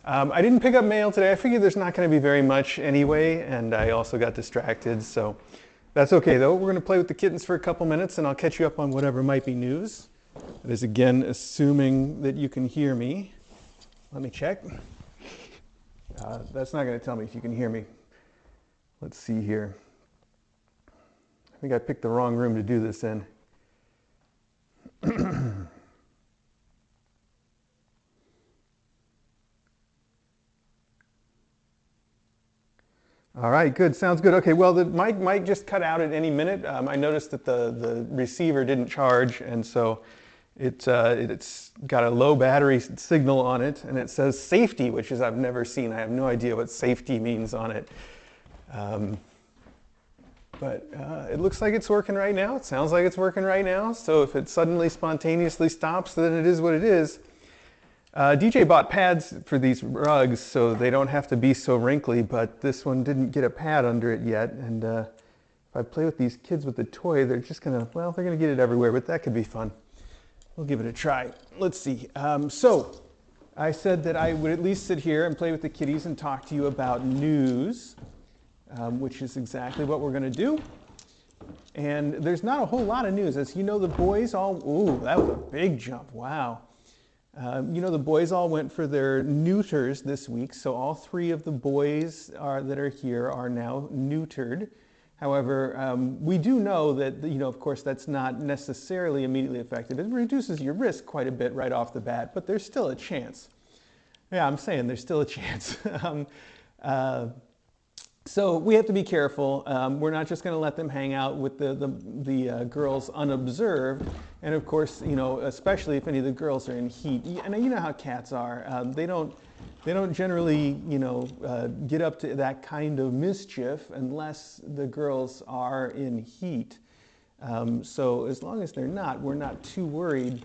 I didn't pick up mail today. I figured there's not going to be very much anyway, and I also got distracted, so that's okay though. We're going to play with the kittens for a couple minutes, and I'll catch you up on whatever might be news. That is again assuming that you can hear me. Let me check. That's not going to tell me if you can hear me. Let's see here. I think I picked the wrong room to do this in. All right, good, sounds good. Okay, well, the mic might just cut out at any minute. I noticed that the receiver didn't charge, and so it's got a low battery signal on it, and it says safety, which is I've never seen. I have no idea what safety means on it. But it looks like it's working right now. It sounds like it's working right now. So if it suddenly spontaneously stops, then it is what it is. DJ bought pads for these rugs so they don't have to be so wrinkly, but this one didn't get a pad under it yet. And if I play with these kids with the toy, they're just gonna, well, they're gonna get it everywhere, but that could be fun. We'll give it a try. Let's see. So I said that I would at least sit here and play with the kitties and talk to you about news, which is exactly what we're gonna do. And there's not a whole lot of news. As you know, the boys all, ooh, that was a big jump, wow. You know, the boys all went for their neuters this week, so all three of the boys that are here are now neutered. However, we do know that, you know, of course, that's not necessarily immediately effective. It reduces your risk quite a bit right off the bat, but there's still a chance. Yeah, I'm saying there's still a chance. So we have to be careful. We're not just going to let them hang out with the girls unobserved. And of course, you know, especially if any of the girls are in heat. And you know how cats are. They don't generally, you know, get up to that kind of mischief unless the girls are in heat. So as long as they're not, we're not too worried.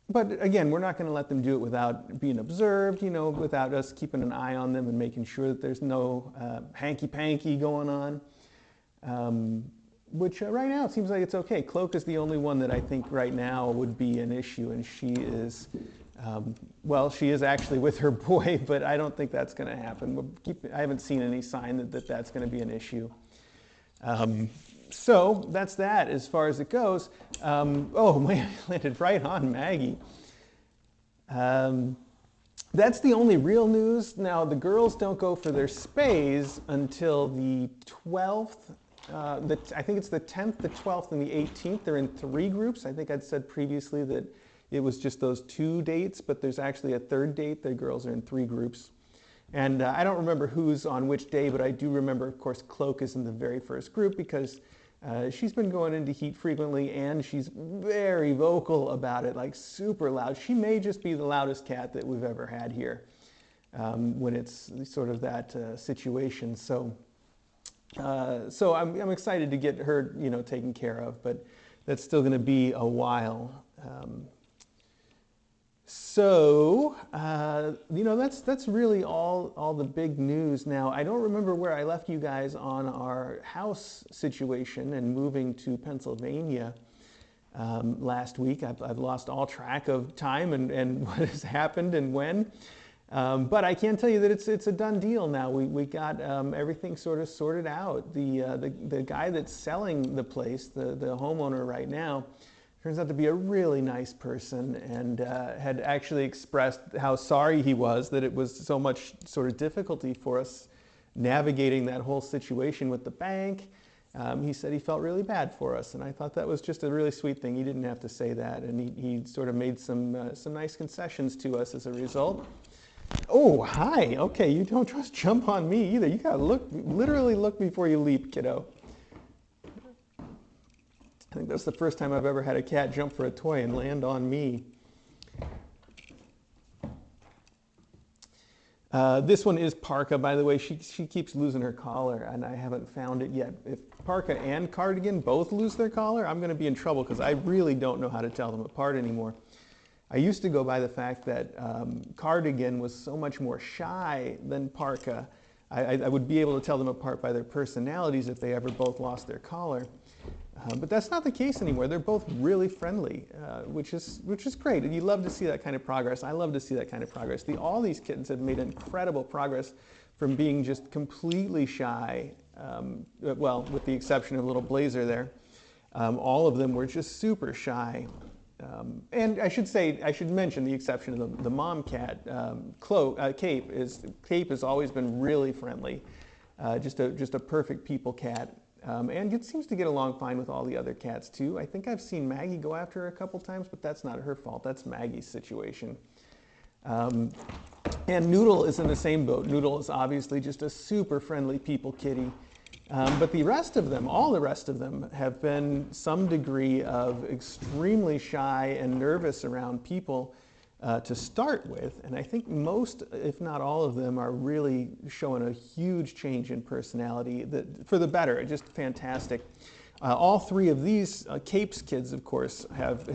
But again, we're not going to let them do it without being observed, you know, without us keeping an eye on them and making sure that there's no hanky-panky going on, which right now it seems like it's okay. Cloak is the only one that I think right now would be an issue, and she is, well, she is actually with her boy, but I don't think that's going to happen. I haven't seen any sign that that's going to be an issue. So that's that as far as it goes. Oh, man, I landed right on Maggie. That's the only real news. Now, the girls don't go for their spays until the 12th. I think it's the 10th, the 12th, and the 18th. They're in 3 groups. I think I'd said previously that it was just those 2 dates, but there's actually a 3rd date. The girls are in 3 groups. And I don't remember who's on which day, but I do remember, of course, Cloak is in the very first group because she's been going into heat frequently, and she's very vocal about it, like super loud. She may just be the loudest cat that we've ever had here when it's sort of that situation. So I'm excited to get her, you know, taken care of, but that's still going to be a while. So, you know, that's really all the big news. Now, I don't remember where I left you guys on our house situation and moving to Pennsylvania last week. I've lost all track of time and what has happened and when. But I can tell you that it's a done deal now. We got everything sort of sorted out. The guy that's selling the place, the homeowner right now, turns out to be a really nice person, and had actually expressed how sorry he was that it was so much sort of difficulty for us navigating that whole situation with the bank. He said he felt really bad for us, and I thought that was just a really sweet thing. He didn't have to say that, and he sort of made some nice concessions to us as a result. Oh, hi. Okay, you don't just jump on me either. You gotta literally look before you leap, kiddo. I think that's the first time I've ever had a cat jump for a toy and land on me. This one is Parka, by the way. She keeps losing her collar, and I haven't found it yet. If Parka and Cardigan both lose their collar, I'm going to be in trouble because I really don't know how to tell them apart anymore. I used to go by the fact that Cardigan was so much more shy than Parka. I would be able to tell them apart by their personalities if they ever both lost their collar. But that's not the case anymore. They're both really friendly, which is great. And you love to see that kind of progress. I love to see that kind of progress. All these kittens have made incredible progress from being just completely shy, well, with the exception of little Blazer there. All of them were just super shy. And I should mention the exception of the mom cat, Cape. Cape has always been really friendly, just a perfect people cat. And it seems to get along fine with all the other cats too. I think I've seen Maggie go after her a couple times, but that's not her fault. That's Maggie's situation. And Noodle is in the same boat. Noodle is obviously just a super friendly people kitty. But the rest of them, all the rest of them, have been some degree of extremely shy and nervous around people to start with. And I think most, if not all of them, are really showing a huge change in personality for the better. Just fantastic. All three of these Cape's kids, of course, have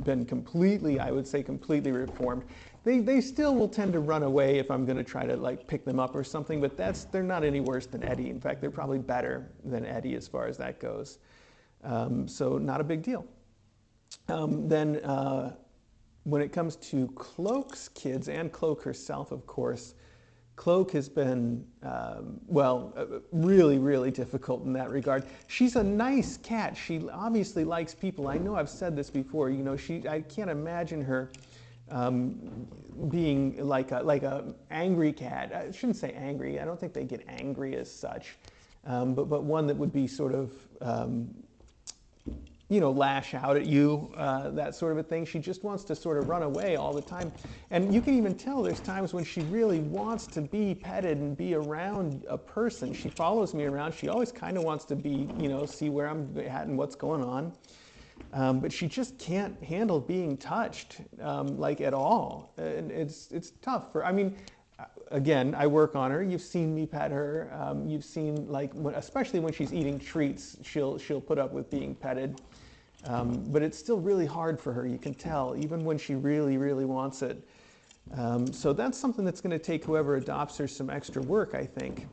been completely, I would say, completely reformed. They still will tend to run away if I'm going to try to like pick them up or something, but they're not any worse than Eddie. In fact, they're probably better than Eddie as far as that goes. So not a big deal. Then when it comes to Cloak's kids and Cloak herself, of course, Cloak has been, really, really difficult in that regard. She's a nice cat. She obviously likes people. I know I've said this before. You know, I can't imagine her being like a angry cat. I shouldn't say angry. I don't think they get angry as such, but one that would be sort of, lash out at you, that sort of a thing. She just wants to sort of run away all the time. And you can even tell there's times when she really wants to be petted and be around a person. She follows me around. She always kind of wants to be, see where I'm at and what's going on. But she just can't handle being touched, like at all. And it's tough for, again, I work on her. You've seen me pet her. You've seen, like, especially when she's eating treats, she'll put up with being petted. But it's still really hard for her, you can tell, even when she really, really wants it. So that's something that's going to take whoever adopts her some extra work, I think.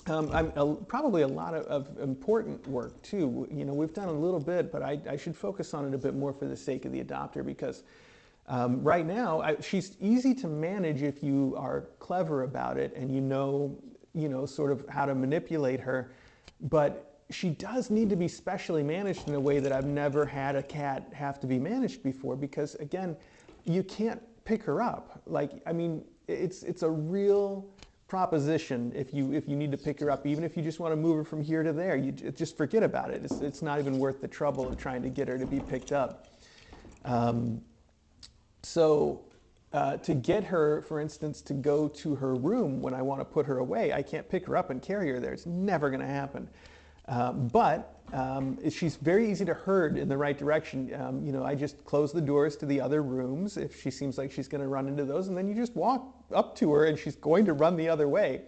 Probably a lot of important work too. We've done a little bit, but I should focus on it a bit more for the sake of the adopter, because right now she's easy to manage if you are clever about it and you know sort of how to manipulate her. But she does need to be specially managed in a way that I've never had a cat have to be managed before, because again, you can't pick her up. It's a real proposition if you need to pick her up, even if you just want to move her from here to there. You just forget about it. It's not even worth the trouble of trying to get her to be picked up. To get her, for instance, to go to her room when I want to put her away, I can't pick her up and carry her there. It's never going to happen. But she's very easy to herd in the right direction. I just close the doors to the other rooms if she seems like she's going to run into those, and then you just walk up to her and she's going to run the other way.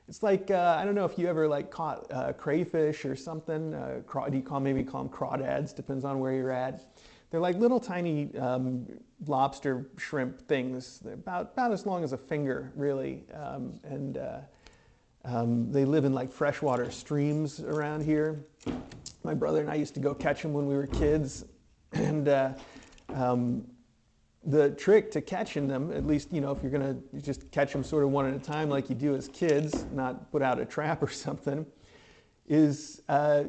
It's like, I don't know if you ever caught crayfish or something. Maybe call them crawdads, depends on where you're at. They're like little tiny lobster shrimp things. They're about as long as a finger, really. They live in freshwater streams around here. My brother and I used to go catch them when we were kids. And the trick to catching them, at least, if you're going to just catch them sort of one at a time like you do as kids, not put out a trap or something, is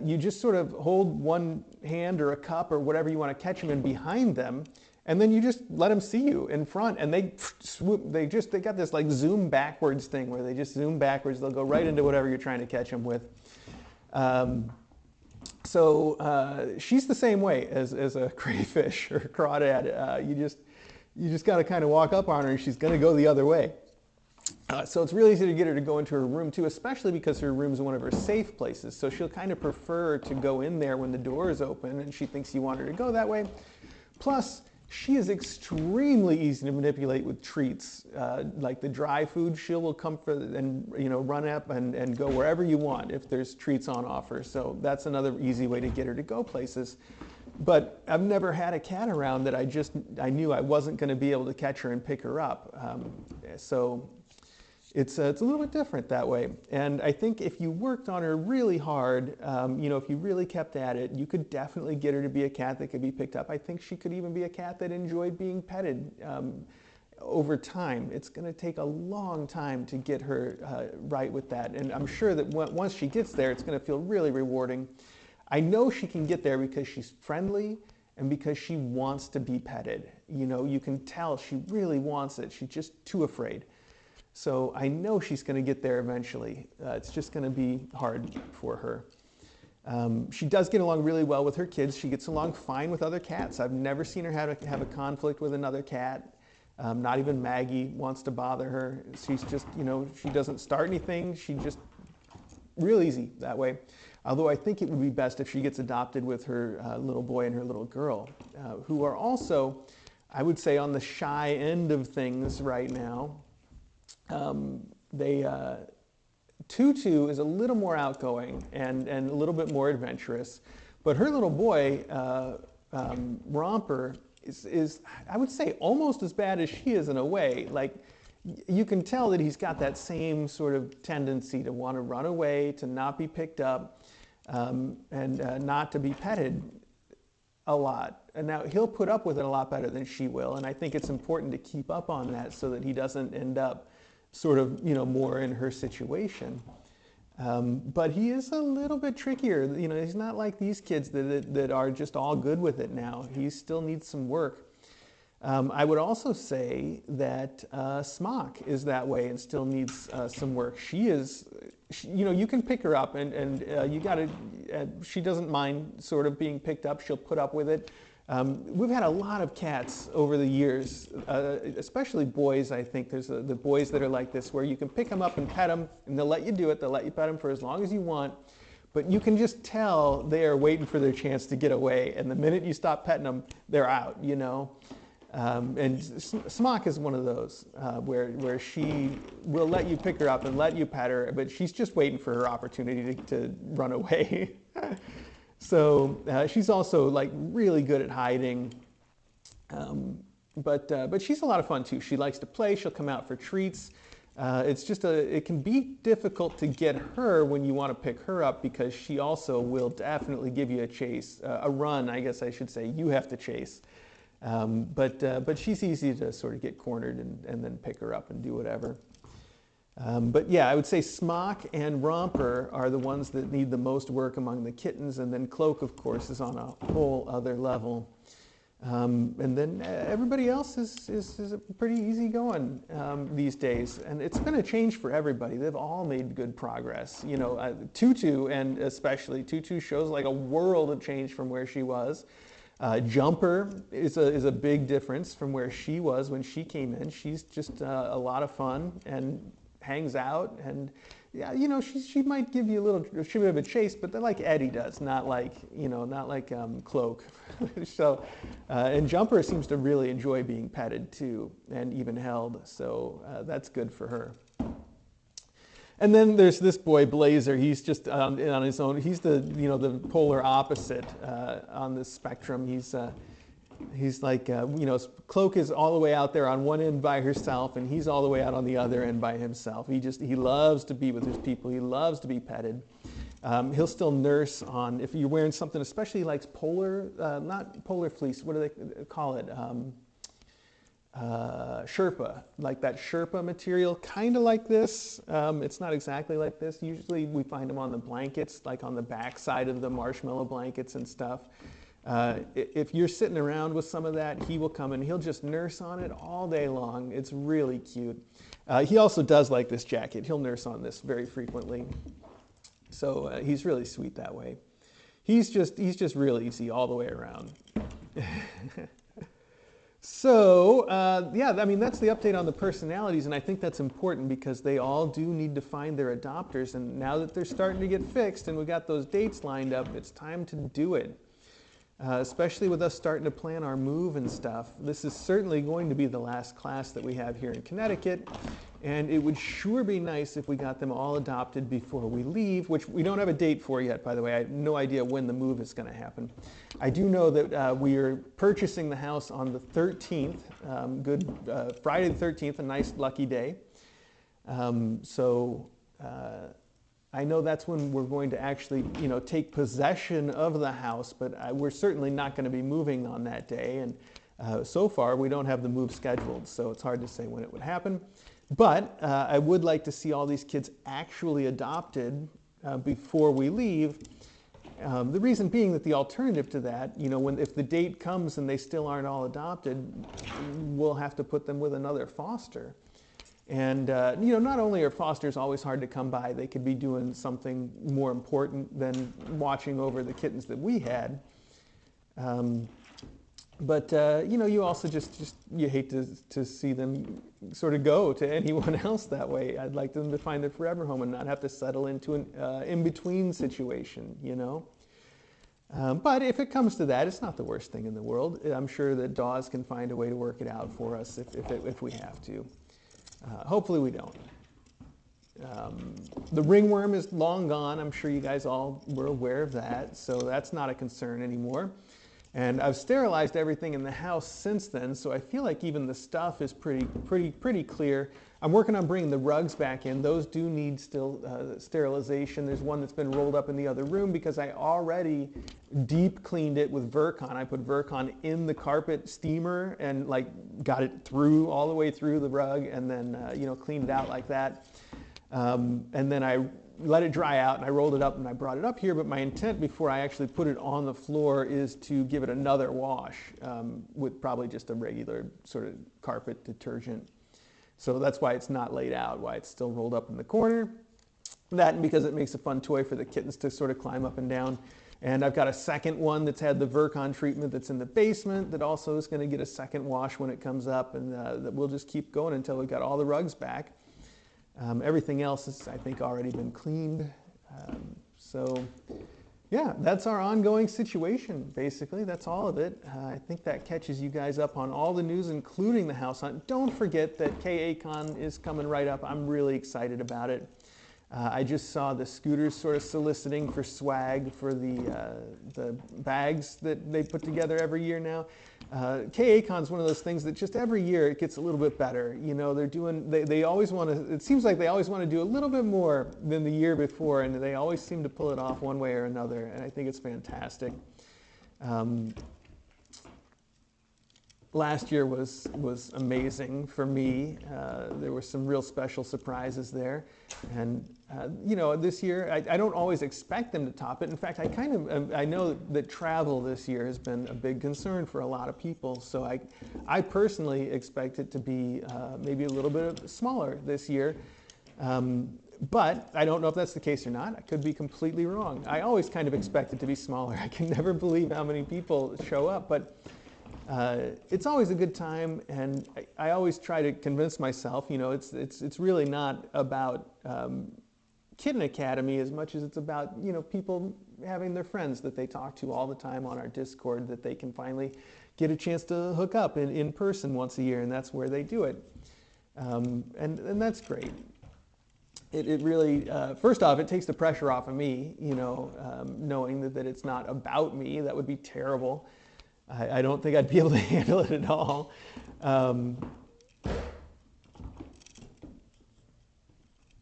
you just sort of hold one hand or a cup or whatever you want to catch them in behind them, and then you just let them see you in front, and they swoop. They got this zoom backwards thing where they just zoom backwards. They'll go right into whatever you're trying to catch them with. She's the same way as a crayfish or a crawdad. You just got to kind of walk up on her, and she's going to go the other way. So it's really easy to get her to go into her room too, especially because her room is one of her safe places. So she'll kind of prefer to go in there when the door is open, and she thinks you want her to go that way. Plus, she is extremely easy to manipulate with treats. Like the dry food, she will come for and run up and go wherever you want if there's treats on offer. So that's another easy way to get her to go places. But I've never had a cat around that I knew I wasn't going to be able to catch her and pick her up. So it's a little bit different that way. And I think if you worked on her really hard, you know, if you really kept at it, you could definitely get her to be a cat that could be picked up. I think she could even be a cat that enjoyed being petted over time. It's going to take a long time to get her right with that. And I'm sure that once she gets there, it's going to feel really rewarding. I know she can get there because she's friendly and because she wants to be petted. You know, you can tell she really wants it. She's just too afraid. So I know she's going to get there eventually. It's just going to be hard for her. She does get along really well with her kids. She gets along fine with other cats. I've never seen her have a conflict with another cat. Not even Maggie wants to bother her. She's just, you know, she doesn't start anything. She just, real easy that way. Although I think it would be best if she gets adopted with her little boy and her little girl, who are also, I would say, on the shy end of things right now. Tutu is a little more outgoing and a little bit more adventurous, but her little boy, Romper, is, I would say, almost as bad as she is in a way. Like, you can tell that he's got that same sort of tendency to want to run away, to not be picked up, and not to be petted a lot. And now he'll put up with it a lot better than she will, and I think it's important to keep up on that so that he doesn't end up sort of, you know, more in her situation. But he is a little bit trickier. You know, he's not like these kids that are just all good with it now. He still needs some work. I would also say that Smock is that way and still needs some work. You know, you can pick her up and you gotta, she doesn't mind sort of being picked up. She'll put up with it. We've had a lot of cats over the years, especially boys. I think there's the boys that are like this, where you can pick them up and pet them, and they'll let you do it. They'll let you pet them for as long as you want, but you can just tell they are waiting for their chance to get away. And the minute you stop petting them, they're out. You know, and Smock is one of those where she will let you pick her up and let you pet her, but she's just waiting for her opportunity to run away. So she's also like really good at hiding, but she's a lot of fun too. She likes to play. She'll come out for treats. It's just it can be difficult to get her when you want to pick her up, because she also will definitely give you a chase, a run, I guess I should say. You have to chase, but she's easy to sort of get cornered and then pick her up and do whatever. But yeah, I would say Smock and Romper are the ones that need the most work among the kittens, and then Cloak, of course, is on a whole other level. And then everybody else is pretty easy going these days, and it's been a change for everybody. They've all made good progress. You know, Tutu, and especially Tutu, shows like a world of change from where she was. Jumper is a big difference from where she was when she came in. She's just a lot of fun and hangs out, and yeah, you know, she might give you a little bit of a chase, but like Eddie does, not like, you know, not like Cloak. So, and Jumper seems to really enjoy being petted too, and even held. So that's good for her. And then there's this boy Blazer. He's just on his own. He's the polar opposite on the spectrum. He's like, you know, Cloak is all the way out there on one end by herself, and he's all the way out on the other end by himself. He loves to be with his people. He loves to be petted. He'll still nurse on, if you're wearing something, especially he likes polar, not polar fleece, what do they call it? Sherpa, like that Sherpa material, kind of like this. It's not exactly like this. Usually we find them on the blankets, like on the back side of the marshmallow blankets and stuff. If you're sitting around with some of that, he will come and he'll just nurse on it all day long. It's really cute. He also does like this jacket. He'll nurse on this very frequently. So he's really sweet that way. He's just real easy all the way around. So yeah, I mean, that's the update on the personalities, and I think that's important because they all do need to find their adopters, and now that they're starting to get fixed and we got those dates lined up, it's time to do it. Especially with us starting to plan our move and stuff. This is certainly going to be the last class that we have here in Connecticut, and it would sure be nice if we got them all adopted before we leave, which we don't have a date for yet, by the way. I have no idea when the move is going to happen. I do know that we are purchasing the house on the 13th, Friday the 13th, a nice lucky day. So I know that's when we're going to actually, take possession of the house, but we're certainly not going to be moving on that day. And so far, we don't have the move scheduled, so it's hard to say when it would happen. But I would like to see all these kids actually adopted before we leave. The reason being that the alternative to that, if the date comes and they still aren't all adopted, we'll have to put them with another foster. And, not only are fosters always hard to come by, they could be doing something more important than watching over the kittens that we had. But you also you hate to see them sort of go to anyone else that way. I'd like them to find their forever home and not have to settle into an in-between situation, But if it comes to that, it's not the worst thing in the world. I'm sure that Dawes can find a way to work it out for us if we have to. Hopefully we don't. The ringworm is long gone. I'm sure you guys all were aware of that, so that's not a concern anymore. And I've sterilized everything in the house since then, so I feel like even the stuff is pretty clear. I'm working on bringing the rugs back in. Those do need still sterilization. There's one that's been rolled up in the other room because I already deep cleaned it with Virkon. I put Virkon in the carpet steamer and got it through all the way through the rug, and then cleaned it out like that. And then I let it dry out and I rolled it up and I brought it up here, but my intent before I actually put it on the floor is to give it another wash with probably just a regular sort of carpet detergent. So that's why it's not laid out, why it's still rolled up in the corner. That and because it makes a fun toy for the kittens to sort of climb up and down. And I've got a second one that's had the Virkon treatment that's in the basement that also is going to get a second wash when it comes up, and that we'll just keep going until we've got all the rugs back. Everything else has, I think, already been cleaned. So yeah, that's our ongoing situation, basically. That's all of it. I think that catches you guys up on all the news, including the house hunt. Don't forget that KACON is coming right up. I'm really excited about it. I just saw the scooters sort of soliciting for swag for the bags that they put together every year now. KACON is one of those things that just every year it gets a little bit better. They always want to, it seems like they always want to do a little bit more than the year before, and they always seem to pull it off one way or another, and I think it's fantastic. Last year was amazing for me. There were some real special surprises there. And, this year, I don't always expect them to top it. In fact, I know that travel this year has been a big concern for a lot of people. So I personally expect it to be maybe a little bit smaller this year. But I don't know if that's the case or not. I could be completely wrong. I always kind of expect it to be smaller. I can never believe how many people show up. But it's always a good time, and I always try to convince myself, it's really not about Kitten Academy as much as it's about, people having their friends that they talk to all the time on our Discord that they can finally get a chance to hook up in person once a year, and that's where they do it. And that's great. It really, first off, it takes the pressure off of me, knowing that it's not about me. That would be terrible. I don't think I'd be able to handle it at all.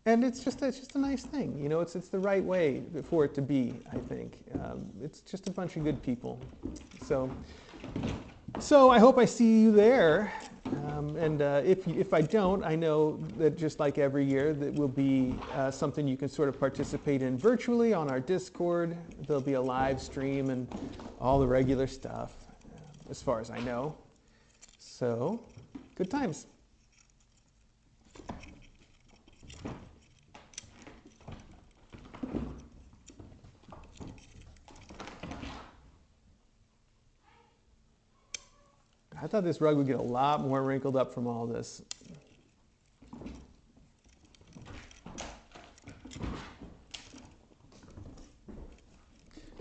And it's just a nice thing, it's the right way for it to be, I think. It's just a bunch of good people. So I hope I see you there. And if I don't, I know that just like every year, that will be something you can sort of participate in virtually on our Discord. There'll be a live stream and all the regular stuff, as far as I know. So, good times. I thought this rug would get a lot more wrinkled up from all this.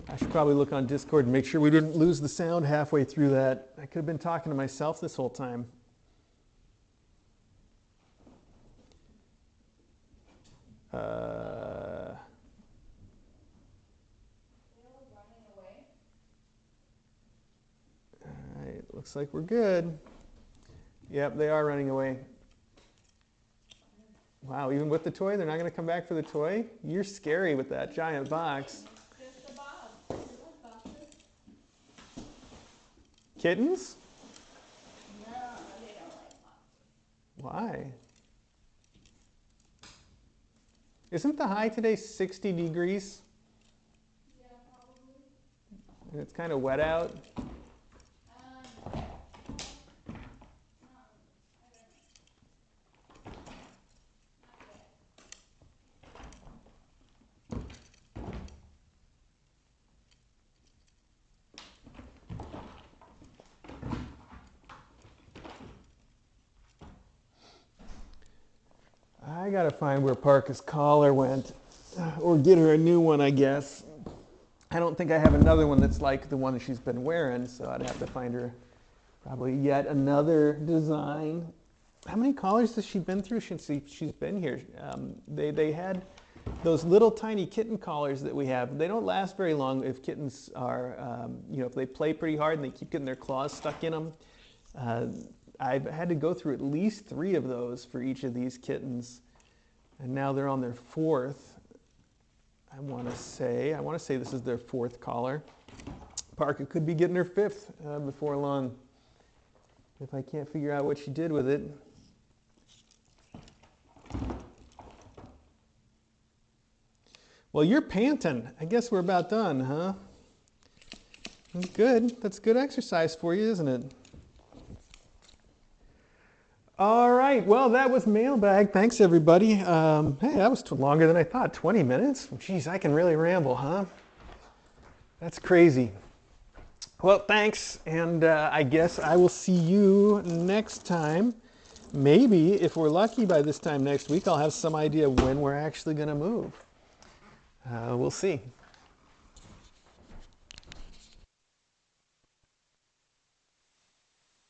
I should probably look on Discord and make sure we didn't lose the sound halfway through that. I could have been talking to myself this whole time. All right, looks like we're good. Yep, they are running away. Wow, even with the toy, they're not going to come back for the toy? You're scary with that giant box. Just a box. You like boxes? Kittens? No, they don't like boxes. Why? Isn't the high today 60 degrees? Yeah, probably. And it's kind of wet out? I don't know. I gotta find where Parker's collar went, or get her a new one, I guess. I don't think I have another one that's like the one that she's been wearing, so I'd have to find her probably yet another design. How many collars has she been through since she's been here? They had those little tiny kitten collars that we have. They don't last very long if kittens are, if they play pretty hard and they keep getting their claws stuck in them. I've had to go through at least 3 of those for each of these kittens, and now they're on their 4th. I want to say this is their 4th collar. Parker could be getting her 5th before long, if I can't figure out what she did with it. Well, you're panting. I guess we're about done, huh? That's good. That's good exercise for you, isn't it? All right, well, that was Mailbag. Thanks, everybody. Hey, that was longer than I thought. 20 minutes? Geez, I can really ramble, huh? That's crazy. Well, thanks, and I guess I will see you next time. Maybe, if we're lucky by this time next week, I'll have some idea when we're actually going to move. We'll see.